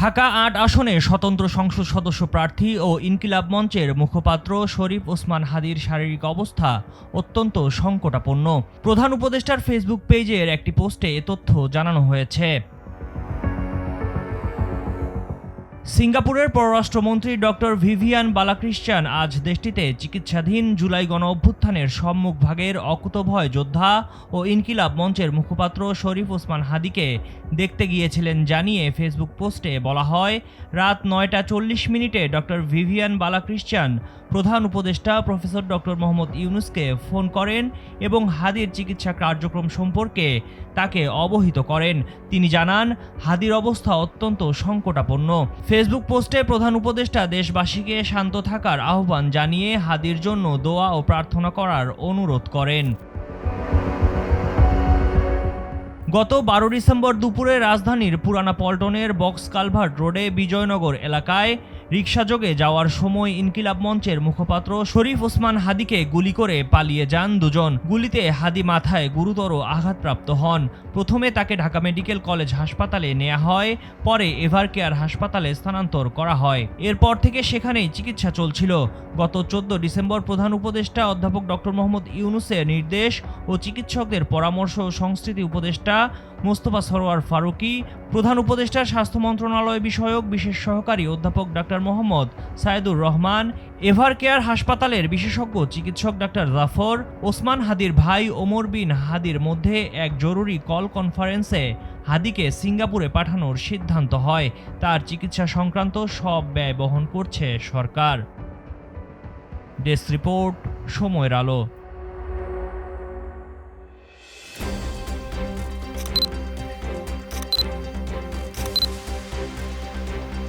ঢাকা-৮ আসনে স্বতন্ত্র সংসদ সদস্য প্রার্থী ও ইনকিলাব মঞ্চের মুখপাত্র শরীফ ওসমান হাদীর শারীরিক অবস্থা অত্যন্ত সংকটাপন্ন। প্রধান উপদেষ্টার ফেসবুক পেজের একটি পোস্টে এ তথ্য জানানো হয়েছে। সিঙ্গাপুরের পররাষ্ট্রমন্ত্রী ডক্টর ভিভিয়ান বালাক্রিশ্চান আজ দেশটিতে চিকিৎসাধীন জুলাই গণঅভ্যুত্থানের সম্মুখভাগের অকুতোভয় যোদ্ধা ও ইনকিলাব মঞ্চের মুখপাত্র শরীফ ওসমান হাদীকে দেখতে গিয়েছিলেন জানিয়ে ফেসবুক পোস্টে বলা হয়, রাত ৯টা ৪০ ডক্টর ভিভিয়ান বালাক্রিশ্চান প্রধান উপদেষ্টা প্রফেসর ডক্টর মোহাম্মদ ইউনূসকে ফোন করেন এবং হাদীর চিকিৎসা কার্যক্রম সম্পর্কে তাকে অবহিত করেন। তিনি জানান, হাদীর অবস্থা অত্যন্ত সংকটাপন্ন। ফেসবুক পোস্টে প্রধান উপদেষ্টা দেশবাসীকে শান্ত থাকার আহ্বান জানিয়ে হাদীর জন্য দোয়া ও প্রার্থনা করার অনুরোধ করেন। গত ১২ ডিসেম্বর দুপুরে রাজধানীর পুরানা পল্টনের বক্স কালভার্ট রোডে বিজয়নগর এলাকায় রিকশাযোগে যাওয়ার সময় ইনকিলাব মঞ্চের মুখপাত্র শরীফ ওসমান হাদীকে গুলি করে পালিয়ে যান দুজন। গুলিতে হাদী মাথায় গুরুতর আঘাতপ্রাপ্ত হন। প্রথমে তাকে ঢাকা মেডিকেল কলেজ হাসপাতালে নেওয়া হয়, পরে এভারকেয়ার হাসপাতালে স্থানান্তর করা হয়। এরপর থেকে সেখানেই চিকিৎসা চলছিল। গত ১৪ ডিসেম্বর প্রধান উপদেষ্টা অধ্যাপক ডক্টর মোহাম্মদ ইউনূসের নির্দেশ ও চিকিৎসকদের পরামর্শ সংস্কৃতি উপদেষ্টা মোস্তফা সরোয়ার ফারুকী, প্রধান উপদেষ্টার স্বাস্থ্য মন্ত্রণালয় বিষয়ক বিশেষ সহকারী অধ্যাপক ডাক্তার মোহাম্মদ সায়েদুর রহমান, এভারকেয়ার হাসপাতালের বিশেষজ্ঞ চিকিৎসক ডাক্তার জাফর, ওসমান হাদীর ভাই ওমর বিন হাদীর মধ্যে এক জরুরি কল কনফারেন্সে হাদীকে সিঙ্গাপুরে পাঠানোর সিদ্ধান্ত হয়। তার চিকিৎসা সংক্রান্ত সব ব্যয় বহন করছে সরকার। ডেস্ক রিপোর্ট, সময়ের আলো।